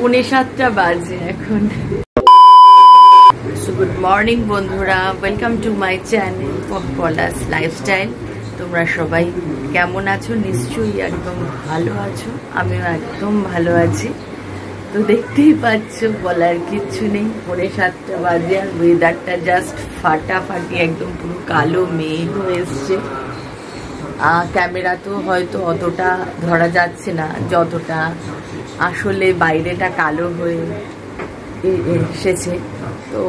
7:45 বাজে এখন। Good morning বন্ধুরা, welcome to my channel Palash lifestyle. তোমরা সবাই কেমন আছো? নিশ্চয়ই একদম ভালো আছো, আমিও একদম ভালো আছি। তো দেখতেই পাচ্ছ, বলার কিচ্ছু নেই, 7:45 বাজে আর ওয়েদারটা জাস্ট ফাটাফাটি, একদম পুরো কালো মেঘ হয়ে এসছে। ক্যামেরা তো হয়তো অতটা ধরা যাচ্ছে না যতটা আসলে বাইরেটা কালো হয়ে এসেছে। তো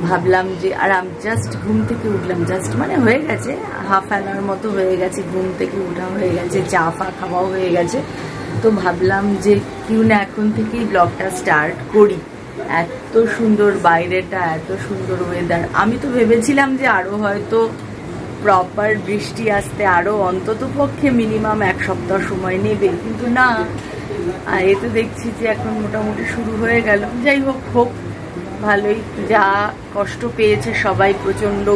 ভাবলাম যে, আর আমি জাস্ট ঘুম থেকে উঠলাম, জাস্ট মানে হয়ে গেছে হাফ অ্যান আওয়ার মতো হয়ে গেছে, ঘুম থেকে উঠা হয়ে গেছে, চা ফা খাওয়াও হয়ে গেছে। তো ভাবলাম যে কিউ না এখন থেকেই ব্লগটা স্টার্ট করি। এত সুন্দর বাইরেটা, এত সুন্দর ওয়েদার। আমি তো ভেবেছিলাম যে আরও হয়তো প্রপার বৃষ্টি আসতে আরও অন্তত পক্ষে মিনিমাম 1 সপ্তাহ সময় নেবে, কিন্তু না, এ তো দেখছি যে এখন মোটামুটি শুরু হয়ে গেল। যাই হোক, হোক ভালোই। যা কষ্ট পেয়েছে সবাই প্রচণ্ড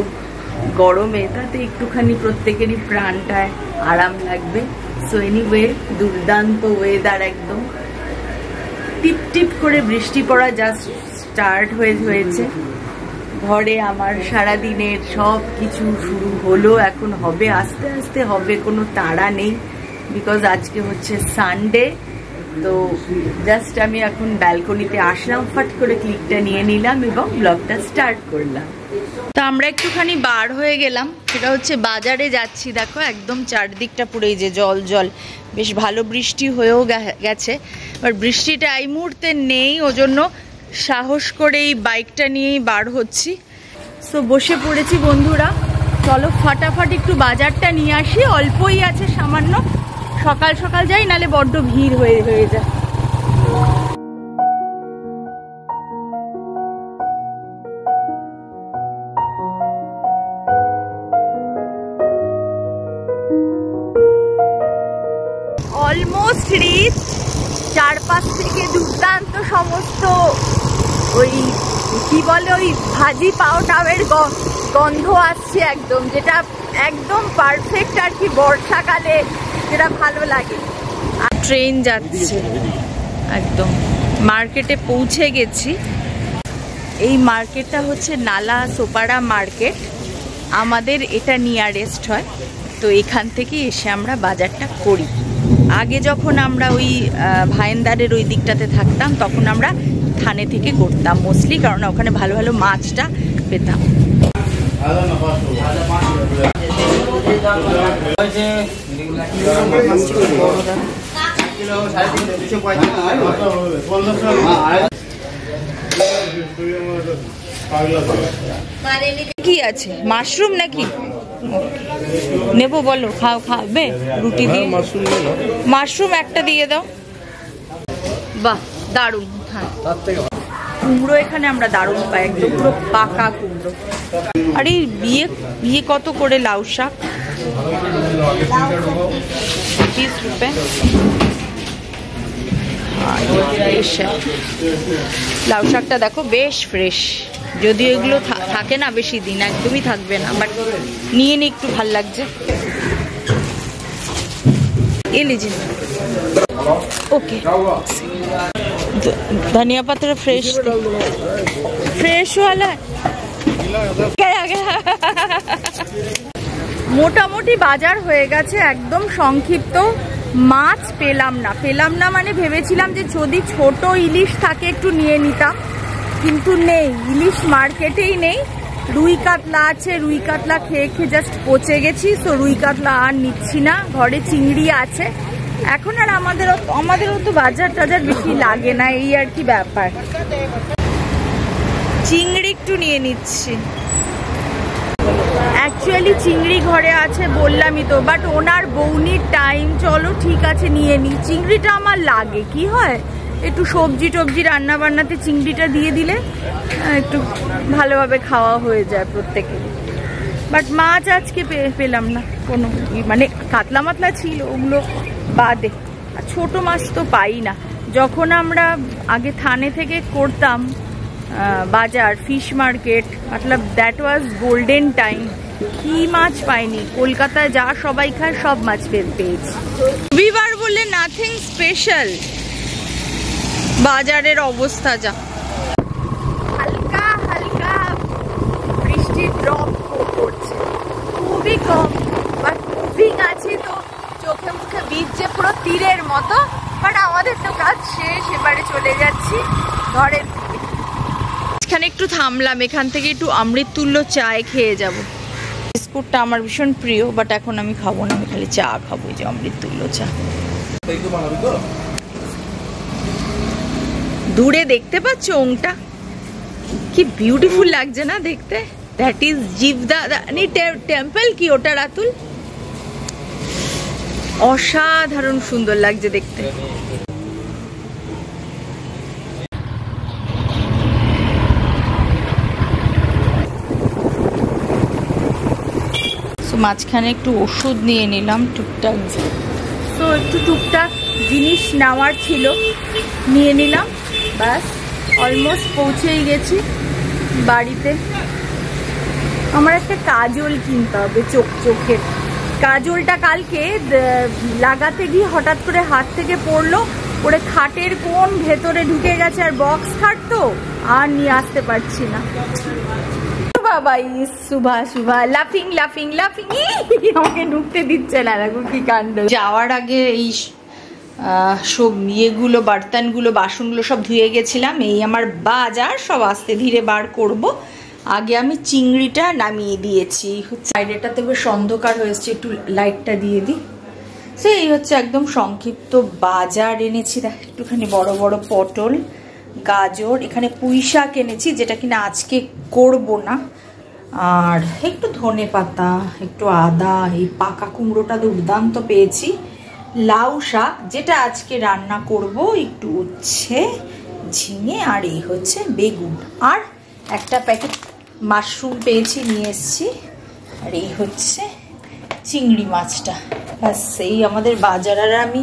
গরমে, তাতে একটুখানি প্রত্যেকেরই প্রাণটায় আরাম লাগবে। সো এনিওয়ে, দুর্দান্ত ওয়েদার, একদম টিপ টিপ করে বৃষ্টি পড়া জাস্ট স্টার্ট হয়েছে। ঘরে আমার সারাদিনের সব কিছু শুরু হলো, এখন হবে, আস্তে আস্তে হবে, কোনো তাড়া নেই, বিকজ আজকে হচ্ছে সানডে। তো জাস্ট আমি এখন ব্যালকনিতে আসলাম, ফট করে ক্লিকটা নিয়ে নিলাম এবং ব্লগটা স্টার্ট করলাম। তো আমরা একটুখানি বার হয়ে গেলাম, সেটা হচ্ছে বাজারে যাচ্ছি। দেখো একদম চারদিকটা পুরোই যে জল জল, বেশ ভালো বৃষ্টি হয়েও গেছে। এবার বৃষ্টিটা এই মুহূর্তে নেই, ওজন্য সাহস করে এই বাইকটা নিয়েই বার হচ্ছি। সো বসে পড়েছি বন্ধুরা, চলো ফাটাফাটি একটু বাজারটা নিয়ে আসি। অল্পই আছে, সামান্য, সকাল সকাল যাই, নালে বড্ড ভিড় হয়ে যায়। Almost reach. চারপাশ থেকে দুর্দান্ত সমস্ত ওই কি বলে, ওই ভাজি পাউডারের গন্ধ আসছে একদম, যেটা একদম পারফেক্ট আর কি বর্ষাকালে যেটা ভালো লাগে। আর ট্রেন যাচ্ছে, একদম মার্কেটে পৌঁছে গেছি। এই মার্কেটটা হচ্ছে নালা সোপাড়া মার্কেট, আমাদের এটা নিয়ারেস্ট হয়। তো এখান থেকে এসে আমরা বাজারটা করি। আগে যখন আমরা ওই ভাইন্দারের ওই দিকটাতে থাকতাম, তখন আমরা থানে থেকে করতাম মোস্টলি, কারণ ওখানে ভালো ভালো মাছটা পেতাম। কি আছে, মাশরুম নাকি নেবো? বলো, খাবে রুটি দিয়ে? মাশরুম একটা দিয়ে দাও। বাহ, দারুণ। হ্যাঁ, কুমড়ো এখানে আমরা দারুণ পাই, একদম পুরো পাকা কুমড়ো। আর এই বিয়ে কত করে লাউ শাক? 20 রুপে। লাউ শাকটা দেখো বেশ ফ্রেশ, যদিও এগুলো থাকে না বেশি দিন, একদমই থাকবে না, বাট নিয়ে নিয়ে একটু ভাল লাগছে। এ লিজিয়ে ওকে। धनिया पत्ता फ्रेश वाला মোটামুটি বাজার হয়ে গেছে, একদম সংক্ষিপ্ত। মাছ পেলাম না মানে ভেবেছিলাম যে যদি ছোট ইলিশ থাকে একটু নিয়ে নিতাম, কিন্তু নেই, ইলিশ মার্কেটেই নেই। রুই কাতলা আছে, রুই কাতলা খেয়ে জাস্ট পচে গেছি। তো রুই কাতলা আর নিচ্ছি না, ঘরে চিংড়ি আছে। এখন আর আমাদেরও তো বাজার টাজার বেশি লাগে না, এই আর কি ব্যাপার। চিংড়ি একটু নিয়ে নিচ্ছি। অ্যাকচুয়ালি চিংড়ি ঘরে আছে বললামই তো, বাট ওনার বৌনির টাইম, চলো ঠিক আছে নিয়ে নিই। চিংড়িটা আমার লাগে, কি হয় একটু সবজি টবজি রান্না বান্নাতে চিংড়িটা দিয়ে দিলে একটু ভালোভাবে খাওয়া হয়ে যায় প্রত্যেকের। বাট মাছ আজকে পেলাম না কোনো, মানে কাতলা মাতলা ছিল, ওগুলো বাদে। আর ছোট মাছ তো পাই না। যখন আমরা আগে থানে থেকে করতাম বাজার, fish market, Matlab that was golden time. কি মাছ পাইনি, কলকাতায় যা সবাই খায় সব মাছ পেয়েছি। রবিবার বলে নাথিং স্পেশাল। বাজারের অবস্থা যা, হালকা হালকা বৃষ্টির ড্রপ পড়ছে, খুবই কম, বাট মুভিং আছে, তো চোখে মুখে ভিজছে পুরো তীরের মতো। বাট আমাদের তো কাজ শেষ, এবারে চলে যাচ্ছি ঘরের দিকে। এখানে একটু থামলাম, এখান থেকে একটু অমৃততুল্য চায় খেয়ে যাব। বিস্কুটটা আমার ভীষণ প্রিয়, বাট এখন আমি খাবো না, আমি খালি চা খাবো, যে অমৃততুল্য চা। দূরে দেখতে পাচ্ছ ওংটা, কি বিউটিফুল লাগছে না দেখতে। দ্যাট ইজ জিভদা টেম্পল কি ওটা রাতুল, অসাধারণ সুন্দর লাগছে দেখতে। মাঝখানে একটু ওষুধ নিয়ে নিলাম টুকটাক, তো একটু টুকটাক জিনিস নেওয়ার ছিল, নিয়ে নিলাম, ব্যাস অলমোস্ট পৌঁছেই গেছি বাড়িতে। আমার একটা কাজল কিনতে হবে, চোখের কাজলটা কালকে লাগাতে গিয়ে হঠাৎ করে হাত থেকে পড়লো, ওরে খাটের কোন ভেতরে ঢুকে গেছে, আর বক্স খাট তো, আর নিয়ে আসতে পারছি না। বাবা শুভা শুভা লাফিং লাফিং লাফিং, আমাকে ঢুকতে দিচ্ছে না, দেখো কি কাণ্ড। যাওয়ার আগে এই সব ইয়েগুলো, বার্তানগুলো, বাসনগুলো সব ধুয়ে গেছিলাম। এই আমার বাজার সব আস্তে ধীরে বার করব। আগে আমি চিংড়িটা নামিয়ে দিয়েছি, সাইডেটাতে বেশ অন্ধকার হয়েছে, একটু লাইটটা দিয়ে দিই। সেই হচ্ছে একদম সংক্ষিপ্ত বাজার এনেছি, একটুখানি বড় বড় পটল, গাজর, এখানে পুঁই শাক এনেছি, যেটা কিনা আজকে করব না, আর একটু ধনে পাতা, একটু আদা, এই পাকা কুমড়োটা দুর্দান্ত পেয়েছি, লাউ শাক যেটা আজকে রান্না করব, একটু উচ্ছে, ঝিঙে, আর এই হচ্ছে বেগুন, আর একটা প্যাকেট মাশরুম পেয়েছি, নিয়ে এসেছি, আর এই হচ্ছে চিংড়ি মাছটা। ব্যাস এই আমাদের বাজার। আর আমি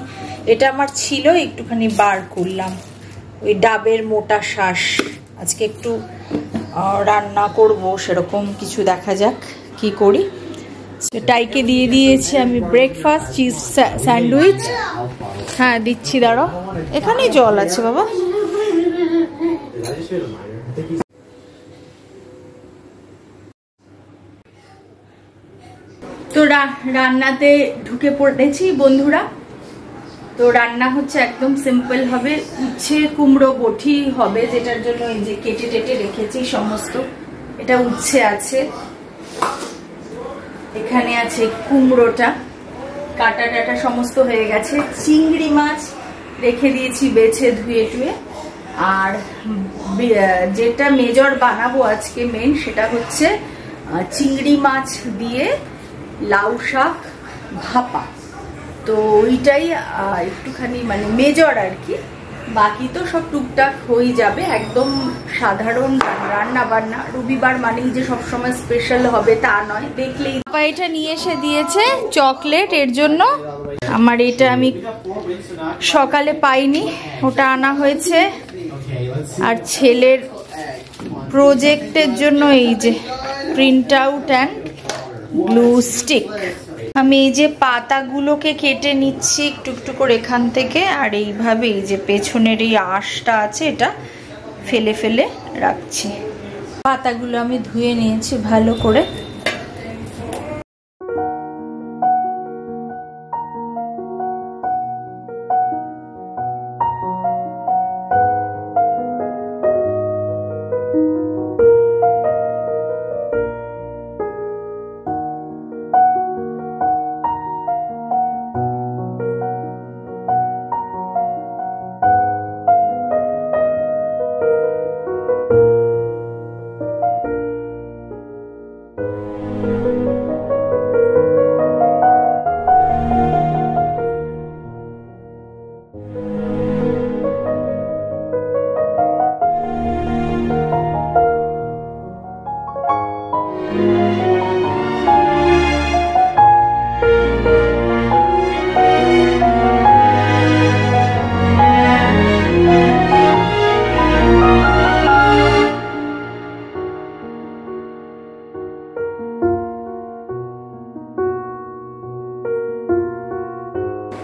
এটা আমার ছিল, একটুখানি বার করলাম, ওই ডাবের মোটা শাঁস, আজকে একটু রান্না করব, সেরকম কিছু দেখা যাক কি করি। টাইকে দিয়ে দিয়েছি আমি ব্রেকফাস্ট, চিজ স্যান্ডউইচ। হ্যাঁ দিচ্ছি, দাঁড়াও, এখানেই জল আছে বাবা। তো রান্নাতে ঢুকে পড়েছি বন্ধুরা। তো রান্না হচ্ছে একদম সিম্পল হবে, উচ্ছে কুমড়ো বটি হবে, যেটার জন্য এই যে কেটে টেটে রেখেছি সমস্ত। এটা উচ্ছে আছে, এখানে আছে কুমড়োটা কাটা টাটা সমস্ত হয়ে গেছে, চিংড়ি মাছ রেখে দিয়েছি বেছে ধুয়ে টুয়ে, আর যেটা মেজর বানাবো আজকে মেন, সেটা হচ্ছে চিংড়ি মাছ দিয়ে লাউ শাক ভাপা। তো ওইটাই একটুখানি মানে মেজর আর কি, বাকি তো সব টুকটাক হয়ে যাবে, একদম সাধারণ রান্না বান্না। রবিবার মানেই যে সবসময় স্পেশাল হবে তা নয়, দেখলেই। পাপা এটা নিয়ে এসে দিয়েছে চকলেট, এর জন্য আমার এটা আমি সকালে পাইনি, ওটা আনা হয়েছে। আর ছেলের প্রজেক্টের জন্য এই যে print out and glue stick. আমি এই যে পাতাগুলোকে কেটে নিচ্ছি একটু একটু করে এখান থেকে, আর এইভাবে এই যে পেছনের এই আঁশটা আছে এটা ফেলে ফেলে রাখছি। পাতাগুলো আমি ধুয়ে নিয়েছি ভালো করে।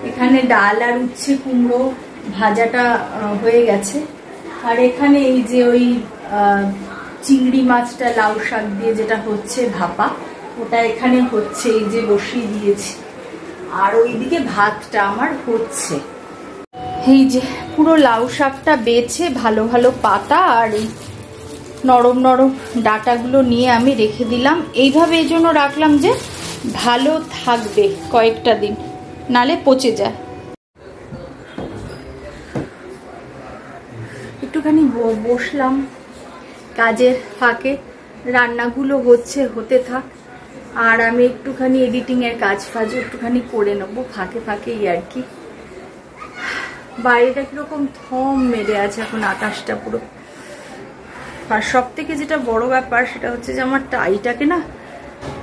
এখানে ডাল আর উচ্ছে কুমড়ো ভাজাটা হয়ে গেছে। আর এখানে এই যে ওই চিংড়ি মাছটা লাউ শাক দিয়ে যেটা হচ্ছে ভাপা, ওটা এখানে হচ্ছে, এই যে বসিয়ে দিয়েছি। আর ওইদিকে ভাতটা আমার হচ্ছে। এই যে পুরো লাউ শাকটা বেছে ভালো ভালো পাতা আর এই নরম নরম ডাটাগুলো নিয়ে আমি রেখে দিলাম। এইভাবে এই জন্য রাখলাম যে ভালো থাকবে কয়েকটা দিন, নালে পচে যায়। একটুখানি বসলাম কাজের ফাঁকে, রান্নাগুলো হতে থাক, আর আমি একটুখানি এডিটিংয়ের কাজ ফাজও একটুখানি করে নেবো ফাঁকে ফাঁকেই আর কি। বাইরেটা কিরকম থম মেরে আছে এখন, আকাশটা পুরো। আর সব থেকে যেটা বড় ব্যাপার সেটা হচ্ছে যে আমার টাইটাকে না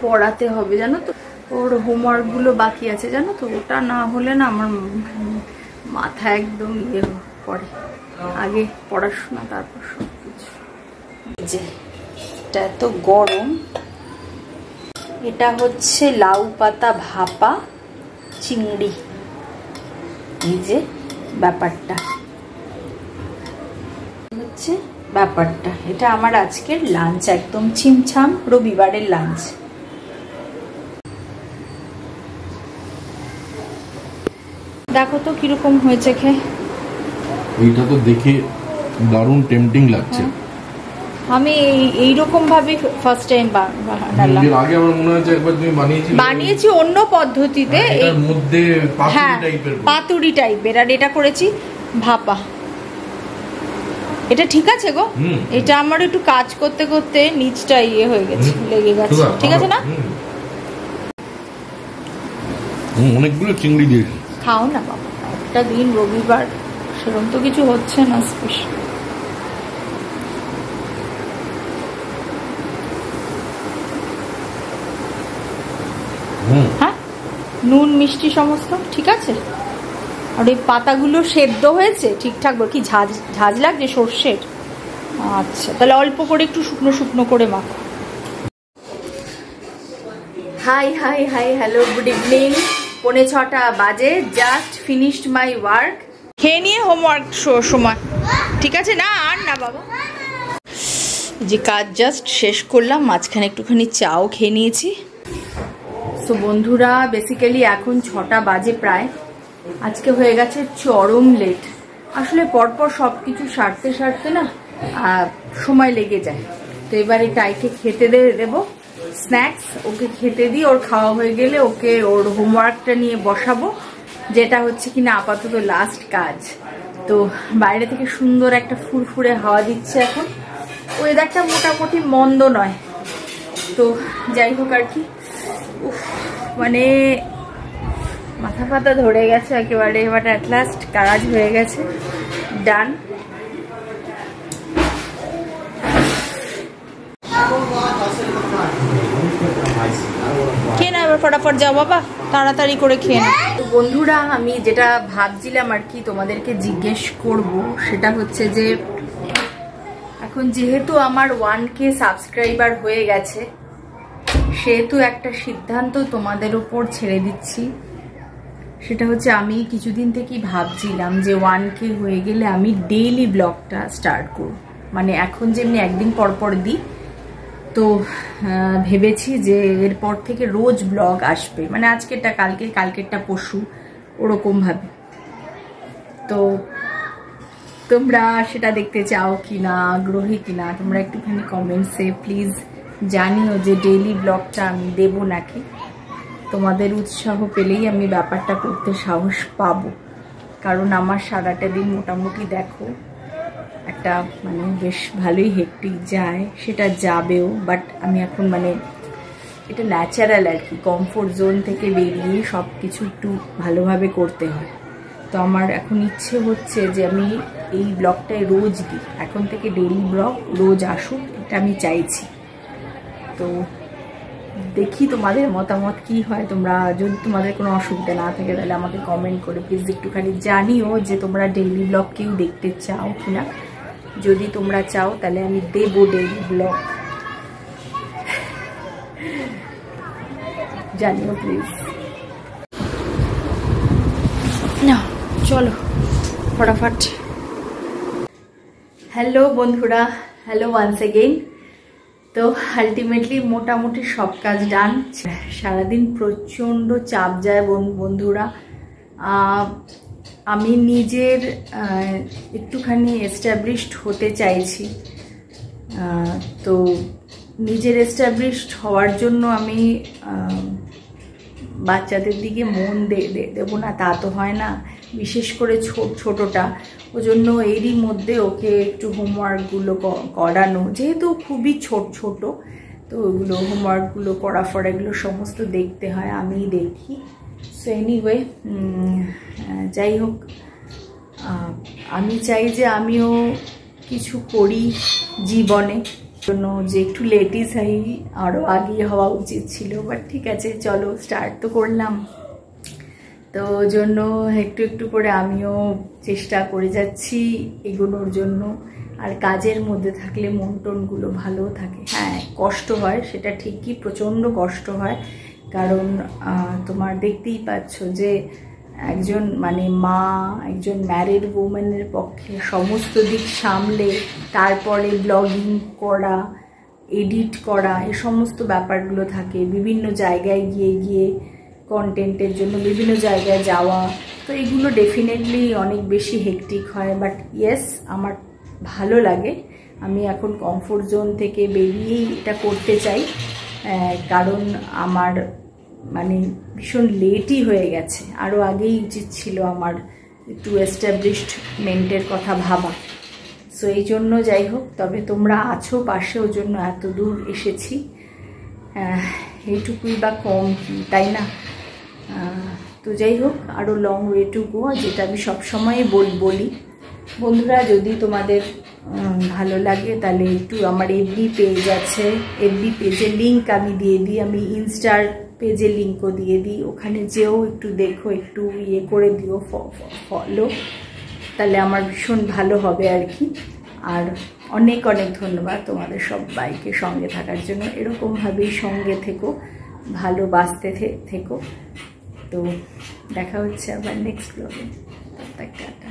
পড়াতে হবে, জানো তো। ওর হোমওয়ার্কগুলো বাকি আছে, জানো তো। ওটা না হলে না আমার মাথা একদম ইয়ে করে। আগে পড়াশোনা, তারপর সব কিছু। যে এটা এত গরম, এটা হচ্ছে লাউ পাতা ভাপা চিংড়ি। এই যে ব্যাপারটা হচ্ছে ব্যাপারটা, এটা আমার আজকের লাঞ্চ, একদম ছিমছাম রবিবারের লাঞ্চ। দেখো তো কিরকম হয়েছে খেয়ে। এইটা তো দেখে দারুণ টেম্পটিং লাগছে। আমি এইরকম ভাবে ফার্স্ট টাইম বানালাম। এর আগে আমার মনে হচ্ছে একবার তুমি বানিয়েছি অন্য পদ্ধতিতে, এর মধ্যে পাতুরি টাইপের, পাতুরি টাইপের, আর এটা করেছি ভাপা। এটা ঠিক আছে গো। এটা আমার একটু কাজ করতে করতে নিচটা ইয়ে হয়ে গেছে, লেগে গেছে। ঠিক আছে না? অনেকগুলো চিংড়ি দিয়েছি। খাও না বাবা, একটা দিন রবিবার, সেরকম তো কিছু হচ্ছে না স্পেশাল। হ্যাঁ, নুন মিষ্টি সমস্ত ঠিক আছে। আর ওই পাতাগুলো সেদ্ধ হয়েছে ঠিকঠাক। কি ঝাঁজ লাগছে সর্ষের? আচ্ছা, তাহলে অল্প করে একটু শুকনো শুকনো করে মাখো। High high high, hello, good evening. 6:45 বাজে। Just finished my work. খেয়ে নিয়ে হোমওয়ার্ক সময়, ঠিক আছে না? আর না বাবা, যে কাজ জাস্ট শেষ করলাম, মাঝখানে একটুখানি চাও খেয়ে নিয়েছি। তো বন্ধুরা, বেসিক্যালি এখন 6টা বাজে প্রায়। আজকে হয়ে গেছে চরম লেট। আসলে পরপর সব কিছু সারতে না সময় লেগে যায়। তো এবারে টাইকে খেতে দেবো স্ন্যাক্স, ওকে খেতে দিই। ওর খাওয়া হয়ে গেলে ওকে ওর হোমওয়ার্কটা নিয়ে বসাবো, যেটা হচ্ছে কিনা আপাতত লাস্ট কাজ। তো বাইরে থেকে সুন্দর একটা ফুরফুরে হাওয়া দিচ্ছে এখন। ওয়েদারটা মোটামুটি মন্দ নয়। তো যাই হোক আর কি, মানে মাথা ফাতা ধরে গেছে একেবারে। বাট অ্যাট লাস্ট কাজ হয়ে গেছে, ডান। খেয়ে না এবার, ফটাফট যাও বাবা, তাড়াতাড়ি করে খেয়ে না। বন্ধুরা, আমি যেটা ভাবছিলাম আর কি তোমাদেরকে জিজ্ঞেস করব, সেটা হচ্ছে যে এখন যেহেতু আমার 1K সাবস্ক্রাইবার হয়ে গেছে, সেহেতু একটা সিদ্ধান্ত তোমাদের উপর ছেড়ে দিচ্ছি। সেটা হচ্ছে আমি কিছুদিন থেকেই ভাবছিলাম যে 1K হয়ে গেলে আমি ডেইলি ব্লগটা স্টার্ট করব। মানে এখন যেমনি একদিন পর পর দিই, তো ভেবেছি যে এরপর থেকে রোজ ব্লগ আসবে। মানে আজকেরটা কালকে, কালকেরটা পরশু, ওরকম ভাবে। তো তোমরা সেটা দেখতে চাও কিনা, আগ্রহী কিনা, তোমরা একটুখানি কমেন্টসে প্লিজ জানিও যে ডেইলি ব্লগটা আমি দেব নাকি। তোমাদের উৎসাহ পেলেই আমি ব্যাপারটা করতে সাহস পাবো। কারণ আমার সারাটা দিন মোটামুটি দেখো একটা মানে বেশ ভালোই হেক্টিক যায়, সেটা যাবেও। বাট আমি এখন মানে এটা ন্যাচারাল আর কি, কমফোর্ট জোন থেকে বেরিয়ে সব কিছু একটু ভালোভাবে করতে হয়। তো আমার এখন ইচ্ছে হচ্ছে যে আমি এই ব্লগটাই রোজ দিই, এখন থেকে ডেইলি ব্লগ রোজ আসুক, এটা আমি চাইছি। তো দেখি তোমাদের মতামত কি হয়। তোমরা যদি তোমাদের কোনো অসুবিধা না থাকে তাহলে আমাকে কমেন্ট করে প্লিজ একটুখানি জানিও যে তোমরা ডেইলি ব্লগ কেউ দেখতে চাও কিনা। যদি তোমরা চাও তাহলে আমি দেবো ডেইলি ব্লগ, জানিও প্লিজ। না চলো ফটাফট। হ্যালো বন্ধুরা, হ্যালো ওয়ান্স এগেইন। তো আলটিমেটলি মোটামুটি সব কাজ ডান। সারাদিন প্রচণ্ড চাপ যায় বন্ধুরা। আমি নিজের একটুখানি এস্টাবলিশড হতে চাইছি। তো নিজের এস্টাবলিশড হওয়ার জন্য আমি বাচ্চাদের দিকে মন দেবো না তা তো হয় না, বিশেষ করে ছোটটা। ওই জন্য এরই মধ্যে ওকে একটু হোমওয়ার্কগুলো করানো, যেহেতু খুবই ছোট, তো ওগুলো হোমওয়ার্কগুলো পড়াফড়া এগুলো সমস্ত দেখতে হয়, আমিই দেখি। সো এনিওয়ে, যাই হোক, আমি চাই যে আমিও কিছু করি জীবনে, জন্য যে একটু লেটই চাই, আরও আগে হওয়া উচিত ছিল, বাট ঠিক আছে, চলো স্টার্ট তো করলাম। তো জন্য একটু একটু করে আমিও চেষ্টা করে যাচ্ছি এগোনোর জন্য। আর কাজের মধ্যে থাকলে মন টনগুলো ভালো থাকে। হ্যাঁ, কষ্ট হয়, সেটা ঠিকই, প্রচণ্ড কষ্ট হয়, কারণ তোমার দেখতেই পাচ্ছ যে একজন মানে মা, একজন ম্যারিড ওম্যানের পক্ষে সমস্ত দিক সামলে তারপরে ব্লগিং করা, এডিট করা, এই সমস্ত ব্যাপারগুলো থাকে। বিভিন্ন জায়গায় গিয়ে কন্টেন্টের জন্য বিভিন্ন জায়গায় যাওয়া, তো এগুলো ডেফিনেটলি অনেক বেশি হেক্টিক হয়। বাট ইয়েস, আমার ভালো লাগে। আমি এখন কমফোর্ট জোন থেকে বেরিয়েই এটা করতে চাই, কারণ আমার মানে ভীষণ লেটই হয়ে গেছে। আরও আগেই উচিত ছিল আমার একটু এস্টাবলিশমেন্টের কথা ভাবা। সো এই জন্য যাই হোক, তবে তোমরা আছো পাশে, ওই জন্য এত দূর এসেছি। এইটুকুই বা কম কি, তাই না? তো যাই হোক, আরও লং ওয়ে টু গো, যেটা আমি সবসময়ই বলি। বন্ধুরা, যদি তোমাদের ভালো লাগে তাহলে একটু আমার এফবি পেজ আছে, এফবি পেজের লিঙ্ক আমি দিয়ে দিই, আমি ইনস্টার পেজের লিঙ্কও দিয়ে দিই, ওখানে যেও একটু দেখো, একটু ইয়ে করে দিও, ফলো, তাহলে আমার ভীষণ ভালো হবে আর কি। আর অনেক অনেক ধন্যবাদ তোমাদের সবাইকে সঙ্গে থাকার জন্য। এরকমভাবেই সঙ্গে থেকো, ভালোবাসতে থেকো। তো দেখা হচ্ছে আবার নেক্সট ব্লগে। টাটা।